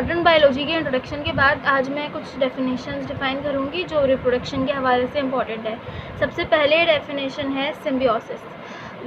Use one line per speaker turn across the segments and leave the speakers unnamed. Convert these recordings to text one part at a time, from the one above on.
Modern biology के introduction के बाद आज मैं कुछ डेफिनेशंस डिफाइन करूँगी जो रिप्रोडक्शन के हवाले से इम्पॉर्टेंट है। सबसे पहले डेफिनेशन है symbiosis.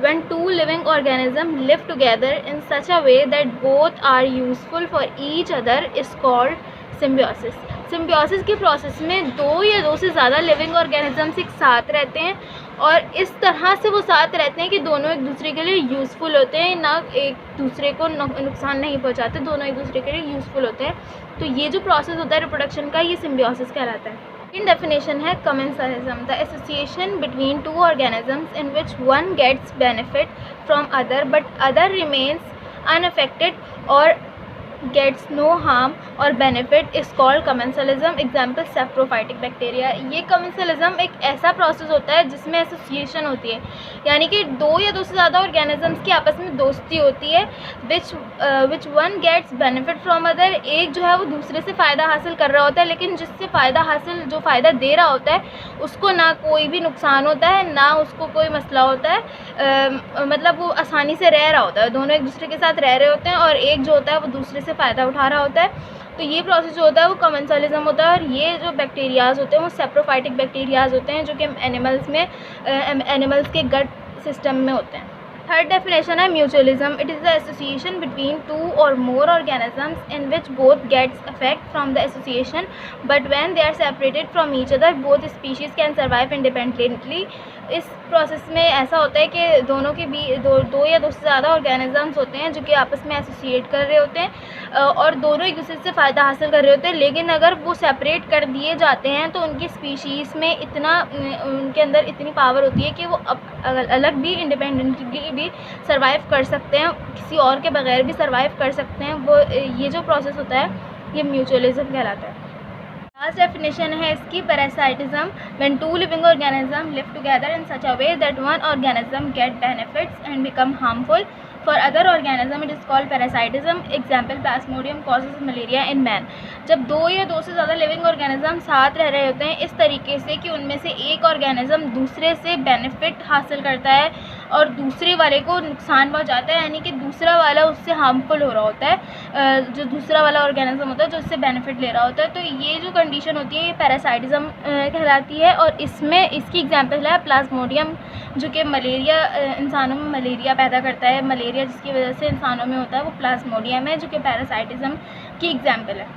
When two living organisms live together in such a way that both are useful for each other is called symbiosis. Symbiosis के प्रोसेस में दो या दो से ज़्यादा लिविंग ऑर्गेनिजम्स एक साथ रहते हैं और इस तरह से वो साथ रहते हैं कि दोनों एक दूसरे के लिए यूज़फुल होते हैं, ना एक दूसरे को नुकसान नहीं पहुंचाते, दोनों एक दूसरे के लिए यूज़फुल होते हैं। तो ये जो प्रोसेस होता है रिप्रोडक्शन का, ये सिम्बियोसिस कहलाता है। इन डेफिनेशन है commensalism, the association between two organisms in which one gets benefit from other but other remains unaffected और gets no harm और benefit is called commensalism. Example saprophytic bacteria. ये commensalism एक ऐसा प्रोसेस होता है जिसमें एसोसिएशन होती है, यानी कि दो या दो से ज़्यादा ऑर्गेनिजम्स की आपस में दोस्ती होती है which one gets benefit from other. एक जो है वो दूसरे से फ़ायदा हासिल कर रहा होता है, लेकिन जिससे जो फ़ायदा दे रहा होता है उसको ना कोई भी नुकसान होता है, ना उसको कोई मसला होता है, मतलब वो आसानी से रह रहा होता है, दोनों एक दूसरे के साथ रह रहे होते हैं और एक जो होता है वो दूसरे से फ़ायदा उठा रहा होता है। तो ये प्रोसेस जो होता है वो कमेंसलिज्म होता है। और ये जो बैक्टीरियाज़ होते हैं वो सेप्रोफाइटिक बैक्टीरियाज़ होते हैं जो कि एनिमल्स के गट सिस्टम में होते हैं। थर्ड डेफिनेशन है mutualism. It is the association between two or more organisms in which both gets affect from the association but when they are separated from each other both species can survive independently. इस process में ऐसा होता है कि दोनों के दो या दो से ज़्यादा ऑर्गेनिजम्स होते हैं जो कि आपस में एसोसिएट कर रहे होते हैं और दोनों एक दूसरे से फ़ायदा हासिल कर रहे होते हैं, लेकिन अगर वो सेपरेट कर दिए जाते हैं तो उनकी स्पीशीज़ में उनके अंदर इतनी पावर होती है कि वो अलग भी इंडिपेंडेंटली भी सर्वाइव कर सकते हैं, किसी और के बगैर भी सर्वाइव कर सकते हैं। वो ये जो प्रोसेस होता है ये म्यूचुअलिज्म कहलाता है। लास्ट डेफिनेशन है इसकी parasitism. When two living organism live together in such a way that one organism get benefits and become harmful for other organism, it is called parasitism. Example plasmodium causes malaria in man. जब दो या दो से ज़्यादा living organism साथ रह रहे होते हैं इस तरीके से कि उनमें से एक ऑर्गेनिज्म दूसरे से बेनिफिट हासिल करता है और दूसरे वाले को नुकसान पहुंचाता है, यानी कि दूसरा वाला उससे हार्मफुल हो रहा होता है, जो दूसरा वाला ऑर्गेनिज्म होता है जो उससे बेनिफिट ले रहा होता है। तो ये जो कंडीशन होती है ये पैरासाइटिज्म कहलाती है। और इसमें इसकी एग्जांपल है प्लाज्मोडियम जो कि मलेरिया, इंसानों में मलेरिया पैदा करता है। मलेरिया जिसकी वजह से इंसानों में होता है वो प्लाज्मोडियम है जो कि पैरासाइटिज्म की एग्जांपल है।